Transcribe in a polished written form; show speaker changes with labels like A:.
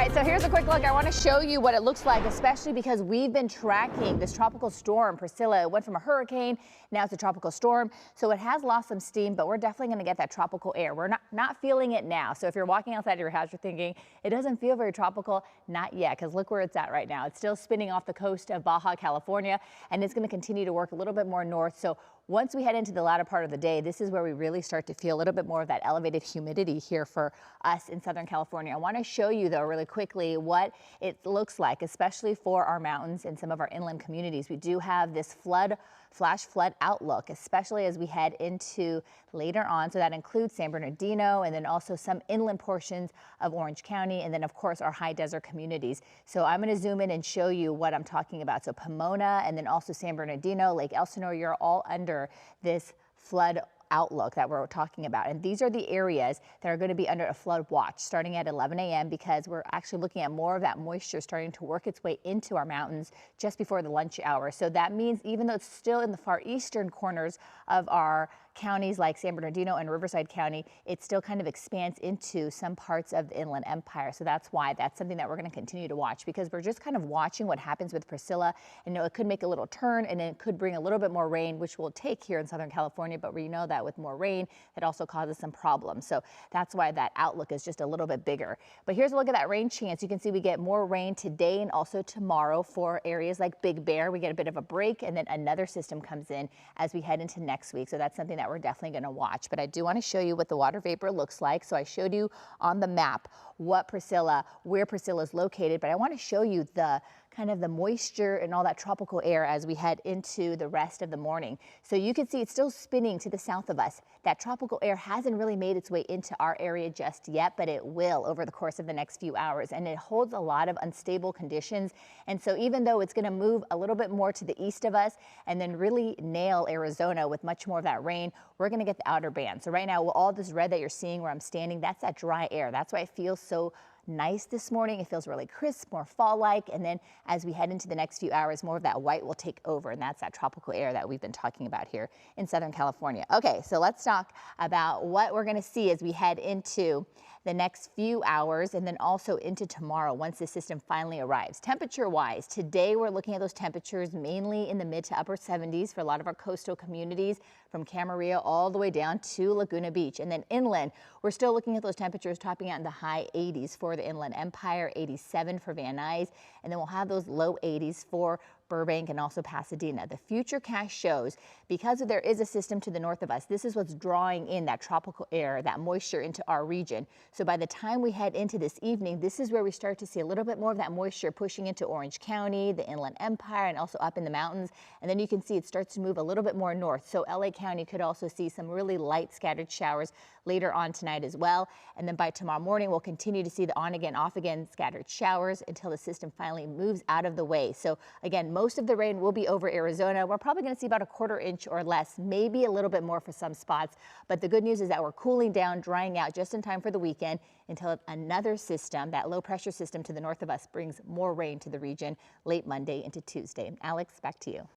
A: right, so here's a quick look. I want to show you what it looks like, especially because we've been tracking this tropical storm, Priscilla. It went from a hurricane, now it's a tropical storm. So it has lost some steam, but we're definitely going to get that tropical air. We're not feeling it now. So if you're walking outside your house, you're thinking, it doesn't feel very tropical. Not yet, because look where it's at right now. It's still spinning off the coast of Baja California, and it's going to continue to work a little bit more north. So once we head into the latter part of the day, this is where we really start to feel a little bit more of that elevated humidity here for us in Southern California. I want to show you, though, really quickly what it looks like, especially for our mountains and some of our inland communities. We do have this flash flood outlook, especially as we head into later on. So that includes San Bernardino and then also some inland portions of Orange County, and then of course our high desert communities. So I'm going to zoom in and show you what I'm talking about. So Pomona and then also San Bernardino, Lake Elsinore, you're all under this flood outlook that we're talking about. And these are the areas that are going to be under a flood watch starting at 11 a.m. because we're actually looking at more of that moisture starting to work its way into our mountains just before the lunch hour. So that means even though it's still in the far eastern corners of our counties like San Bernardino and Riverside County, it still kind of expands into some parts of the Inland Empire. So that's why that's something that we're going to continue to watch, because we're just kind of watching what happens with Priscilla. And it could make a little turn and it could bring a little bit more rain, which we'll take here in Southern California. But we know that with more rain, it also causes some problems. So that's why that outlook is just a little bit bigger. But here's a look at that rain chance. You can see we get more rain today and also tomorrow for areas like Big Bear. We get a bit of a break and then another system comes in as we head into next week. So that's something that we're definitely going to watch. But I do want to show you what the water vapor looks like. So I showed you on the map where Priscilla is located, but I want to show you the kind of the moisture and all that tropical air as we head into the rest of the morning. So you can see it's still spinning to the south of us. That tropical air hasn't really made its way into our area just yet, but it will over the course of the next few hours. And it holds a lot of unstable conditions. And so even though it's going to move a little bit more to the east of us and then really nail Arizona with much more of that rain, we're going to get the outer band. So right now, all this red that you're seeing where I'm standing, that's that dry air. That's why it feels so nice this morning. It feels really crisp, more fall-like. And then as we head into the next few hours, more of that white will take over. And that's that tropical air that we've been talking about here in Southern California. Okay, so let's talk about what we're going to see as we head into the next few hours and then also into tomorrow once the system finally arrives. Temperature-wise, today we're looking at those temperatures mainly in the mid to upper 70s for a lot of our coastal communities from Camarillo all the way down to Laguna Beach. And then inland, we're still looking at those temperatures topping out in the high 80s for the Inland Empire, 87 for Van Nuys, and then we'll have those low 80s for Burbank and also Pasadena. The futurecast shows because there is a system to the north of us, this is what's drawing in that tropical air, that moisture into our region. So by the time we head into this evening, this is where we start to see a little bit more of that moisture pushing into Orange County, the Inland Empire, and also up in the mountains. And then you can see it starts to move a little bit more north. So LA County could also see some really light scattered showers later on tonight as well. And then by tomorrow morning, we'll continue to see the on again, off again scattered showers until the system finally moves out of the way. So again, most of the rain will be over Arizona. We're probably going to see about a quarter inch or less, maybe a little bit more for some spots. But the good news is that we're cooling down, drying out just in time for the weekend until another system, that low pressure system to the north of us, brings more rain to the region late Monday into Tuesday. Alex, back to you.